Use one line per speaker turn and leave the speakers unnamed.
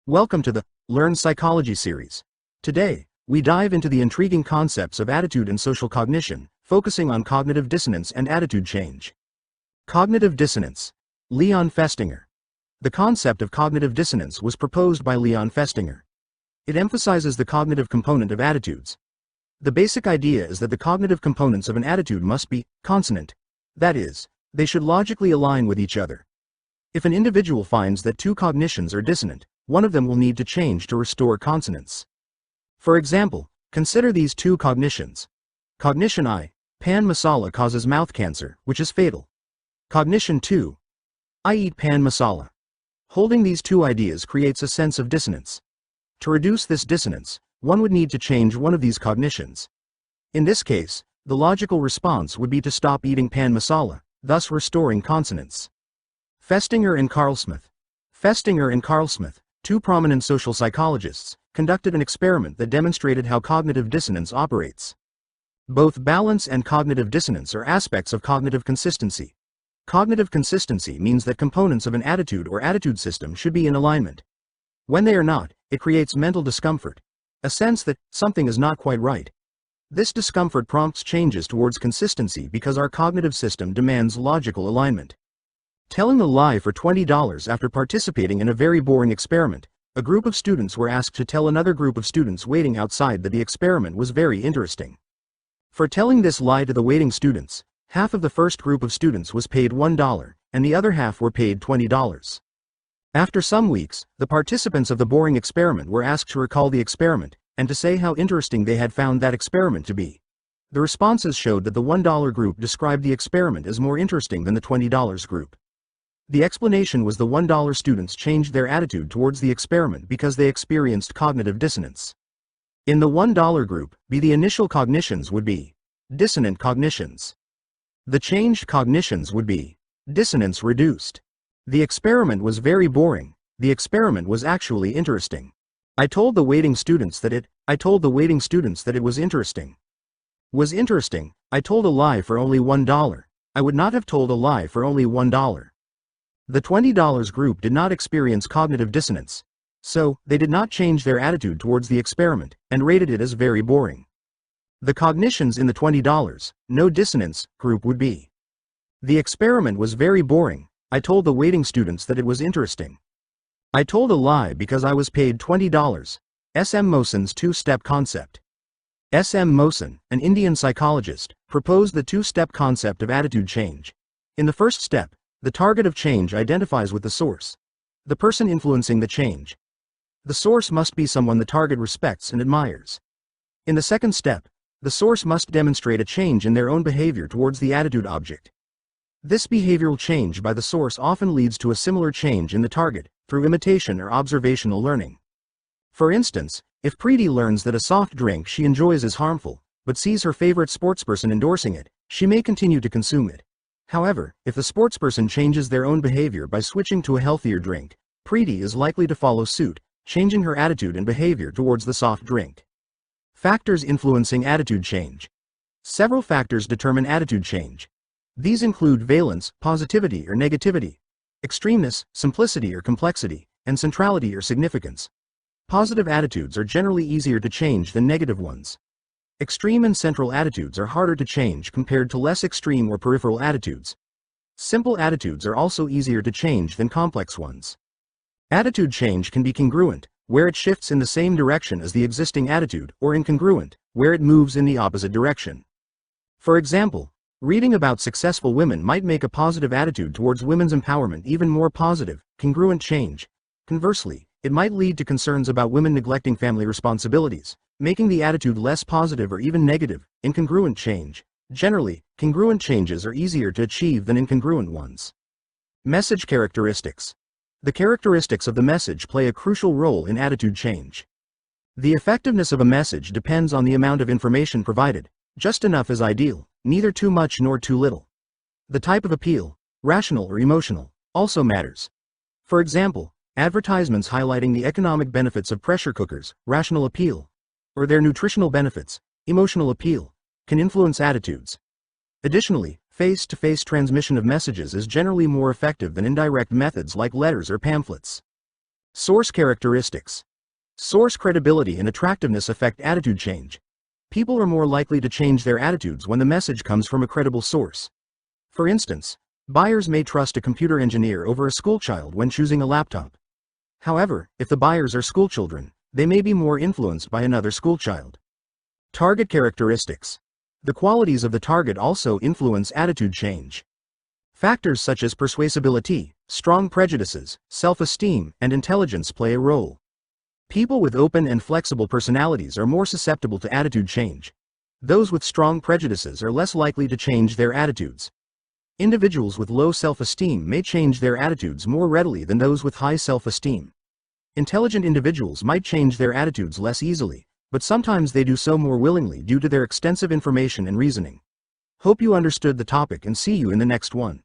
Welcome to the Learn Psychology series. Today, we dive into the intriguing concepts of attitude and social cognition, focusing on cognitive dissonance and attitude change. Cognitive dissonance. Leon Festinger. The concept of cognitive dissonance was proposed by Leon Festinger. It emphasizes the cognitive component of attitudes. The basic idea is that the cognitive components of an attitude must be consonant. That is, they should logically align with each other. If an individual finds that two cognitions are dissonant, one of them will need to change to restore consonance. For example, consider these two cognitions. Cognition I, pan masala causes mouth cancer, which is fatal. Cognition II, I eat pan masala. Holding these two ideas creates a sense of dissonance. To reduce this dissonance, one would need to change one of these cognitions. In this case, the logical response would be to stop eating pan masala, thus restoring consonance. Festinger and Carlsmith. Festinger and Carlsmith, two prominent social psychologists, conducted an experiment that demonstrated how cognitive dissonance operates. Both balance and cognitive dissonance are aspects of cognitive consistency. Cognitive consistency means that components of an attitude or attitude system should be in alignment. When they are not, it creates mental discomfort, a sense that something is not quite right. This discomfort prompts changes towards consistency because our cognitive system demands logical alignment. Telling a lie for $20 after participating in a very boring experiment, a group of students were asked to tell another group of students waiting outside that the experiment was very interesting. For telling this lie to the waiting students, half of the first group of students was paid $1, and the other half were paid $20. After some weeks, the participants of the boring experiment were asked to recall the experiment, and to say how interesting they had found that experiment to be. The responses showed that the $1 group described the experiment as more interesting than the $20 group. The explanation was the $1 students changed their attitude towards the experiment because they experienced cognitive dissonance. In the $1 group, the initial cognitions would be dissonant cognitions. The changed cognitions would be dissonance reduced. The experiment was very boring. The experiment was actually interesting. I told the waiting students that it was interesting. Was interesting. I told a lie for only $1. I would not have told a lie for only $1. The $20 group did not experience cognitive dissonance, so they did not change their attitude towards the experiment and rated it as very boring. The cognitions in the $20, no dissonance, group would be: the experiment was very boring. I told the waiting students that it was interesting. I told a lie because I was paid $20. S.M. Mohsin's two-step concept. S.M. Mohsin, an Indian psychologist, proposed the two-step concept of attitude change. In the first step, the target of change identifies with the source, the person influencing the change. The source must be someone the target respects and admires. In the second step, the source must demonstrate a change in their own behavior towards the attitude object. This behavioral change by the source often leads to a similar change in the target, through imitation or observational learning. For instance, if Preeti learns that a soft drink she enjoys is harmful, but sees her favorite sportsperson endorsing it, she may continue to consume it. However, if the sportsperson changes their own behavior by switching to a healthier drink, Preeti is likely to follow suit, changing her attitude and behavior towards the soft drink. Factors influencing attitude change. Several factors determine attitude change. These include valence, positivity or negativity, extremeness, simplicity or complexity, and centrality or significance. Positive attitudes are generally easier to change than negative ones. Extreme and central attitudes are harder to change compared to less extreme or peripheral attitudes. Simple attitudes are also easier to change than complex ones. Attitude change can be congruent, where it shifts in the same direction as the existing attitude, or incongruent, where it moves in the opposite direction. For example, reading about successful women might make a positive attitude towards women's empowerment even more positive, congruent change. Conversely, it might lead to concerns about women neglecting family responsibilities, making the attitude less positive or even negative, incongruent change. Generally, congruent changes are easier to achieve than incongruent ones. Message characteristics. The characteristics of the message play a crucial role in attitude change. The effectiveness of a message depends on the amount of information provided. Just enough is ideal, neither too much nor too little. The type of appeal, rational or emotional, also matters. For example, advertisements highlighting the economic benefits of pressure cookers, rational appeal, or their nutritional benefits, emotional appeal, can influence attitudes. Additionally, face-to-face transmission of messages is generally more effective than indirect methods like letters or pamphlets. Source characteristics. Source credibility and attractiveness affect attitude change. People are more likely to change their attitudes when the message comes from a credible source. For instance, buyers may trust a computer engineer over a schoolchild when choosing a laptop. However, if the buyers are schoolchildren, they may be more influenced by another schoolchild. Target characteristics. The qualities of the target also influence attitude change. Factors such as persuasibility, strong prejudices, self-esteem, and intelligence play a role. People with open and flexible personalities are more susceptible to attitude change. Those with strong prejudices are less likely to change their attitudes. Individuals with low self-esteem may change their attitudes more readily than those with high self-esteem. Intelligent individuals might change their attitudes less easily, but sometimes they do so more willingly due to their extensive information and reasoning. Hope you understood the topic and see you in the next one.